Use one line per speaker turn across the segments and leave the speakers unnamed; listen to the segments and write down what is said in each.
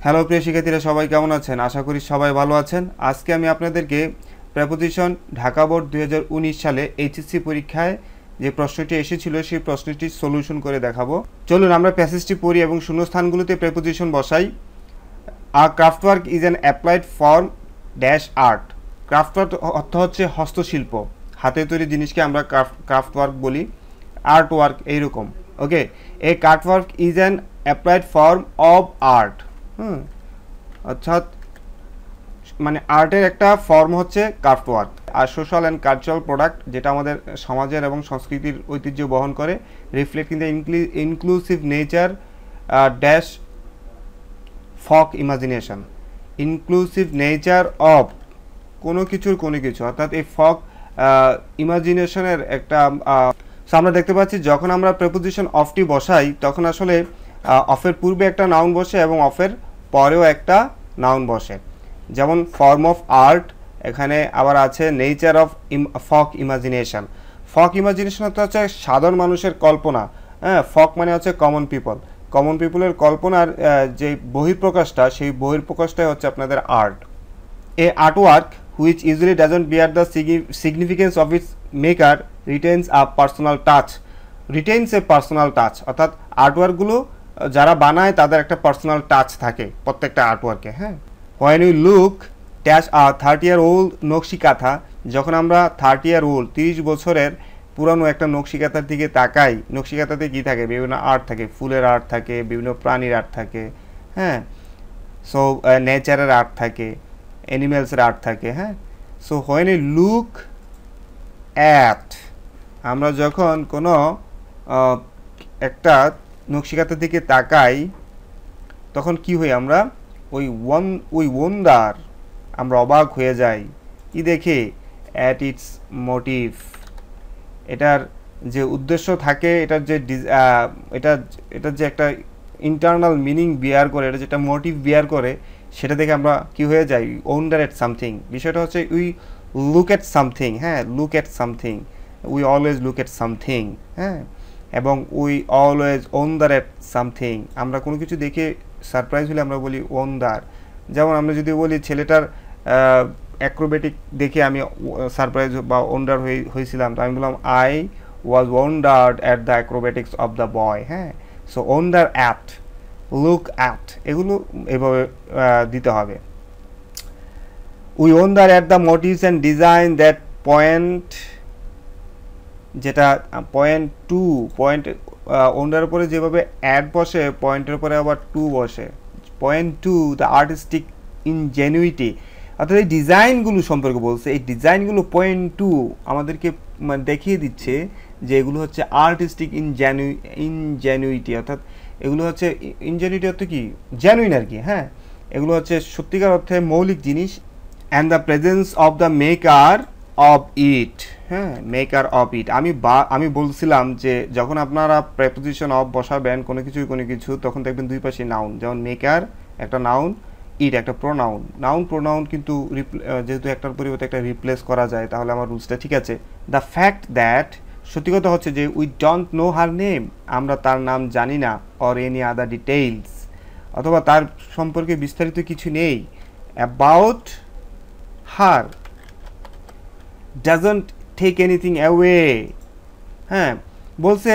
Hello প্রিয় শিক্ষার্থীরা, সবাই কেমন আছেন? আশা করি সবাই ভালো আছেন। আজকে আমি আপনাদেরকে প্রেপোজিশন ঢাকা বোর্ড 2019 সালে এইচএসসি পরীক্ষায় যে প্রশ্নটি এসেছিল সেই প্রশ্নটি সলিউশন করে দেখাবো। চলুন আমরা প্যাসেজটি পড়ি এবং শূন্যস্থানগুলোতে প্রেপোজিশন বসাই। A craftwork is an applied form dash art. Craftwork অর্থ হচ্ছে হস্তশিল্প, হাতে তৈরি জিনিসকে আমরা ক্রাফটওয়ার্ক বলি, আর্ট ওয়ার্ক এইরকম। Okay, a craftwork is an applied form of art. অর্থাৎ মানে আর্টের একটা ফর্ম হচ্ছে ক্রাফটওয়ার্ক। আর সোশ্যাল অ্যান্ড কালচারাল প্রোডাক্ট, যেটা আমাদের সমাজের এবং সংস্কৃতির ঐতিহ্য বহন করে, reflecting the inclusive nature dash folk imagination. Inclusive nature of কোনো কিছুর কোনো কিছু, অর্থাৎ এই ফক ইমাজিনেশনের একটা আমরা দেখতে পাচ্ছি যখন আমরা প্রেপোজিশন অফটি বসাই তখন আসলে অফের পূর্বে একটা নাউন বসে এবং অফের পরেও একটা নাউন বসে। যেমন ফর্ম অফ আর্ট, এখানে আবার আছে নেচার অফ ফক ইমাজিনেশন। ফক ইমাজিনেশন হচ্ছে সাধারণ মানুষের কল্পনা। ফক মানে হচ্ছে কমন পিপল, কমন পিপলের কল্পনার যে বহিঃপ্রকাশটা, সেই বহিঃপ্রকাশটাই হচ্ছে আপনাদের art. A artwork which usually doesn't bear the significance of its maker রিটেন্স a personal touch. রিটেন্স A personal touch, অর্থাৎ আর্টওয়ার্কগুলো যারা বানায় তাদের একটা পার্সোনাল টাচ থাকে প্রত্যেকটা আর্টওয়ার্কে। হ্যাঁ, when you look dash a 30-year-old নকশিকাথা, যখন আমরা 30-year-old 30 বছরের পুরানো একটা নকশিকাথার দিকে তাকাই, নকশিকাথাতে কী থাকে? বিভিন্ন আর্ট থাকে, ফুলের আর্ট থাকে, বিভিন্ন প্রাণীর আর্ট থাকে, হ্যাঁ, সো নেচারের আর্ট থাকে, অ্যানিমেলসের আর্ট থাকে। হ্যাঁ, so when you look at, আমরা যখন কোনো একটা নকশিকাথার দিকে তাকাই তখন কি হই? আমরা ওই ওয়ান্ডার, আমরা অবাক হয়ে যাই কি দেখে? অ্যাট ইটস মোটিভ, এটার যে উদ্দেশ্য থাকে, এটার যে এটার যে একটা ইন্টারনাল মিনিং বিয়ার করে, এটা যেটা মোটিভ বিয়ার করে, সেটা দেখে আমরা কি হয়ে যাই? ওয়ান্ডার এট সামথিং। বিষয়টা হচ্ছে উই লুক এট সামথিং। হ্যাঁ, look at something, we always look at something. হ্যাঁ, এবং we always wonder at something. আমরা কোনো কিছু দেখে সারপ্রাইজ হলে আমরা বলি ওয়ান্ডার। যেমন আমরা যদি বলি ছেলেটার অ্যাক্রোবেটিক দেখে আমি সারপ্রাইজ বা ওয়ান্ডার হয়েছিলাম, তো আমি বললাম I was wondered at the acrobatics of the boy. হ্যাঁ, so wonder at, look at, এগুলো এভাবে দিতে হবে। We wonder at the motifs and design that point, যেটা পয়েন্ট টু, পয়েন্ট ওন্ডার উপরে যেভাবে অ্যাড বসে, পয়েন্টের উপরে আবার টু বসে। Point to the artistic ingenuity, অর্থাৎ এই ডিজাইনগুলো সম্পর্কে বলছে। এই ডিজাইনগুলো পয়েন্ট টু আমাদেরকে দেখিয়ে দিচ্ছে যে এগুলো হচ্ছে আর্টিস্টিক ইনজেনুইটি, অর্থাৎ এগুলো হচ্ছে ইনজেনুইটি অর্থ কি? জেনুইন আর কি। হ্যাঁ, এগুলো হচ্ছে সত্যিকার অর্থে মৌলিক জিনিস। And the presence of the maker of it. হ্যাঁ, মেকার অফ ইট। আমি বলছিলাম যে যখন আপনারা প্রেপোজিশন অফ বসাবেন কোনো কিছু, তখন দেখবেন দুই পাশে নাউন। যেমন মেকার একটা নাউন, ইট একটা প্রোনাউন। প্রোনাউন কিন্তু যেহেতু একটার পরিবর্তে একটা রিপ্লেস করা যায়, তাহলে আমার রুলসটা ঠিক আছে। দ্য ফ্যাক্ট দ্যাট, সত্যি কথা হচ্ছে যে we don't know her name, আমরা তার নাম জানি না, অর এনি আদার ডিটেইলস, অথবা তার সম্পর্কে বিস্তারিত কিছু নেই। About her doesn't take anything away। হ্যাঁ, বলছে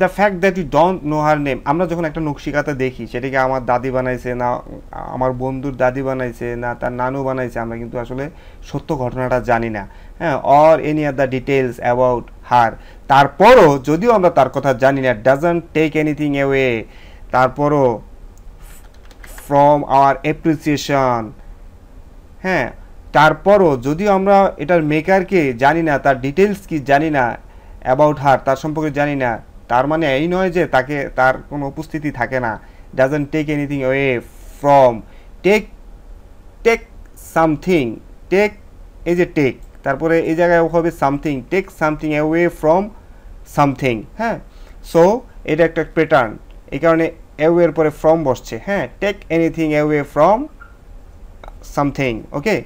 the fact that you don't know her name. আমরা যখন একটা নকশিকাথা দেখি, সেটাকে আমার দাদি বানাইছে না আমার বন্ধুর দাদি বানাইছে না তার নানু বানাইছে, আমরা কিন্তু আসলে সত্য ঘটনাটা জানি না। হ্যাঁ, or any other details about her, তারপরও যদিও আমরা তার কথা জানি না, ডাজন্ট টেক এনিথিং অ্যাওয়ে, তারপরও ফ্রম আওয়ার অ্যাপ্রিসিয়েশন। হ্যাঁ, তারপরও যদিও আমরা এটার মেকারকে জানি না, তার ডিটেলস কি জানি না, অ্যাবাউট হার তার সম্পর্কে জানি না, তার মানে এই নয় যে তার কোনো উপস্থিতি থাকে না। Doesn't take anything away from, take something, take, এই যে টেক, তারপরে এই জায়গায় হবে something, take something away from something. হ্যাঁ, সো এটা একটা প্যাটার্ন, এই কারণে অ্যাওয়ের পরে ফ্রম বসছে। হ্যাঁ, take anything away from something. Okay,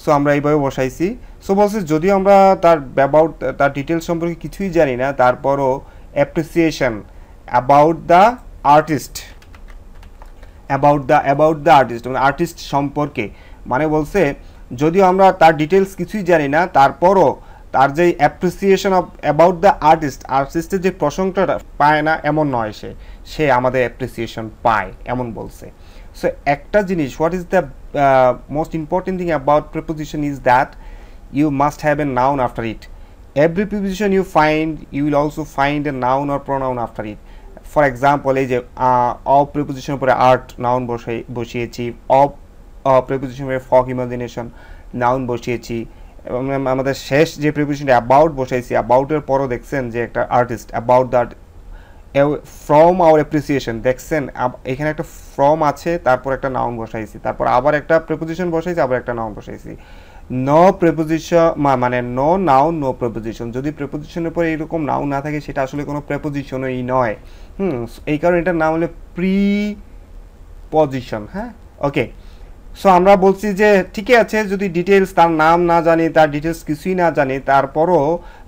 so আমরা এইভাবে বসাইছি। সো বলছে যদিও আমরা তার অ্যাবাউট, তার ডিটেলস সম্পর্কে কিছুই জানি না, তারপরও appreciation about the artist, about the artist, মানে আর্টিস্ট সম্পর্কে, মানে বলছে যদিও আমরা তার ডিটেলস কিছুই জানি না, তারপরও তার যে অ্যাপ্রিসিয়েশন অফ অ্যাবাউট দ্য আর্টিস্টের যে প্রশংসাটা পায় না এমন নয়, সে আমাদের অ্যাপ্রিসিয়েশন পায় এমন বলছে। সো একটা জিনিস, what is the most important thing about preposition is that you must have a noun after it. Every preposition you find, you will also find a noun or pronoun after it. For example, এই যে of preposition পরে art noun বসিয়েছি, of preposition পরে folk imagination noun বসিয়েছি, আমাদের শেষ যে preposition about বসাইছি, about এর পরও দেখছেন যে একটা artist, about that, from our appreciation, দেখছেন এখানে একটা from আছে, তারপর একটা noun বসাইছি, তারপর আবার একটা preposition বসাইছি, আবার একটা noun বসাইছি। নো প্রেপোজিশন মানে নো নাউন নো প্রেপোজিশন, যদি প্রেপোজিশনের পরে এরকম নাউন না থাকে সেটা আসলে কোনো প্রেপোজিশনই নয়। এই কারণে এটার নাম হলো প্রিপজিশন। হ্যাঁ, ওকে। সো আমরা বলছি যে ঠিকই আছে, যদি ডিটেলস তার নাম না জানি, তার ডিটেলস কিছুই না জানি, তারপরও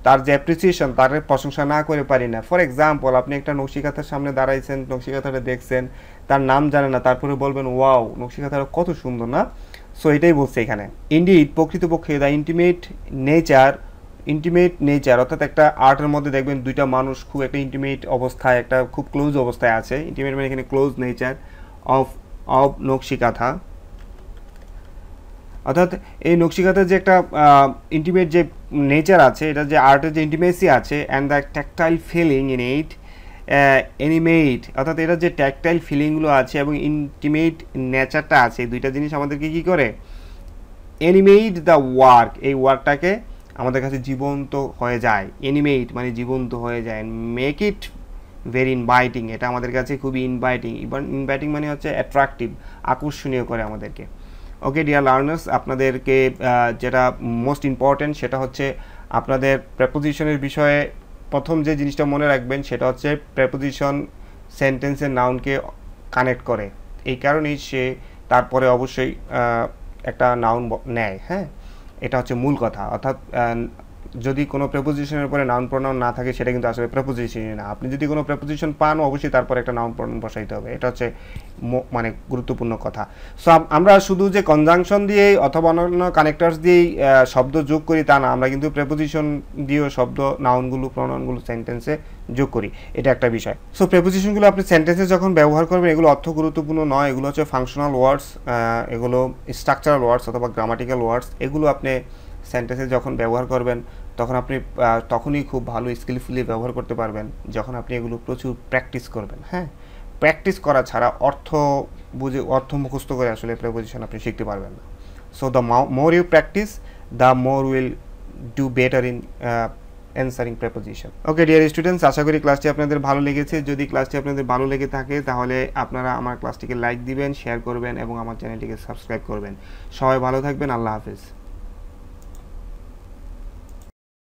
তার যে অ্যাপ্রিসিয়েশন, তার প্রশংসা না করে পারি না। ফর এক্সাম্পল, আপনি একটা নকশিকাঁথার সামনে দাঁড়াইছেন, নকশিকাঁথাটা দেখছেন, তার নাম জানেন না, তারপরে বলবেন ওয়াও নকশিকাঁথাটা কত সুন্দর না। সো এটাই বলছে এখানে। ইনডিড, প্রকৃতপক্ষে দ্য ইন্টিমেট নেচার, অর্থাৎ একটা আর্টের মধ্যে দেখবেন দুইটা মানুষ খুব একটা ইন্টিমেট অবস্থায়, একটা খুব ক্লোজ অবস্থায় আছে। ইন্টিমেট মানে এখানে ক্লোজ নেচার অফ নকশিকাঁথা, অর্থাৎ এই নকশিকাঁথার যে একটা ইন্টিমেট যে নেচার আছে, এটা যে আর্টের যে ইন্টিমেসি আছে, and the tactile feeling in it, animate, অর্থাৎ এটা যে ট্যাকটাইল ফিলিংগুলো আছে এবং ইন্টিমেট নেচারটা আছে, এই দুইটা জিনিস আমাদেরকে কী করে, অ্যানিমেট দ্য ওয়ার্ক, এই ওয়ার্কটাকে আমাদের কাছে জীবন্ত হয়ে যায়। অ্যানিমেট মানে জীবন্ত হয়ে যায়। মেক ইট ভেরি ইনভাইটিং, এটা আমাদের কাছে খুবই ইনভাইটিং মানে হচ্ছে অ্যাট্রাকটিভ, আকর্ষণীয় করে আমাদেরকে। ওকে ডিয়ার লার্নার্স, আপনাদেরকে যেটা মোস্ট ইম্পর্ট্যান্ট সেটা হচ্ছে আপনাদের প্রেপোজিশনের বিষয়ে প্রথম যে জিনিসটা মনে রাখবেন সেটা হচ্ছে প্রেপোজিশন সেন্টেন্সের নাউনকে কানেক্ট করে, এই কারণেই সে তারপরে অবশ্যই একটা নাউন নেয়। হ্যাঁ, এটা হচ্ছে মূল কথা। অর্থাৎ যদি কোনো প্রেপোজিশনের পরে নাউন প্রনাউন না থাকে সেটা কিন্তু আসলে প্রেপোজিশনই না। আপনি যদি কোনো প্রেপোজিশন পান অবশ্যই তারপর একটা নাউন প্রনাউন বসাইতে হবে, এটা হচ্ছে মানে গুরুত্বপূর্ণ কথা। সো আমরা শুধু যে কনজাংশন দিয়েই অথবা অন্যান্য কানেক্টার্স দিয়েই শব্দ যোগ করি তা না, আমরা কিন্তু প্রেপোজিশন দিয়েও শব্দ নাউনগুলো প্রনাউনগুলো সেন্টেন্সে যোগ করি, এটা একটা বিষয়। সো প্রেপোজিশনগুলো আপনি সেন্টেন্সে যখন ব্যবহার করবেন এগুলো অর্থ গুরুত্বপূর্ণ নয়, এগুলো হচ্ছে ফাংশনাল ওয়ার্ডস, এগুলো স্ট্রাকচারাল ওয়ার্ডস অথবা গ্রামাটিক্যাল ওয়ার্ডস। এগুলো আপনি সেন্টেন্সে যখন ব্যবহার করবেন তখন আপনি তখনই খুব ভালো স্কিলফুলি ব্যবহার করতে পারবেন যখন আপনি এগুলো প্রচুর প্র্যাকটিস করবেন। হ্যাঁ, প্র্যাকটিস করা ছাড়া অর্থ মুখস্থ করে আসলে প্রেপোজিশন আপনি শিখতে পারবেন না। So the more you practise, the more will do better in answering preposition. Okay dear students, আশা করি ক্লাসটি আপনাদের ভালো লেগেছে। যদি ক্লাসটি আপনাদের ভালো লেগে থাকে তাহলে আপনারা আমার ক্লাসটিকে লাইক দিবেন, শেয়ার করবেন এবং আমার চ্যানেলটিকে সাবস্ক্রাইব করবেন। সবাই ভালো থাকবেন, আল্লাহ হাফেজ।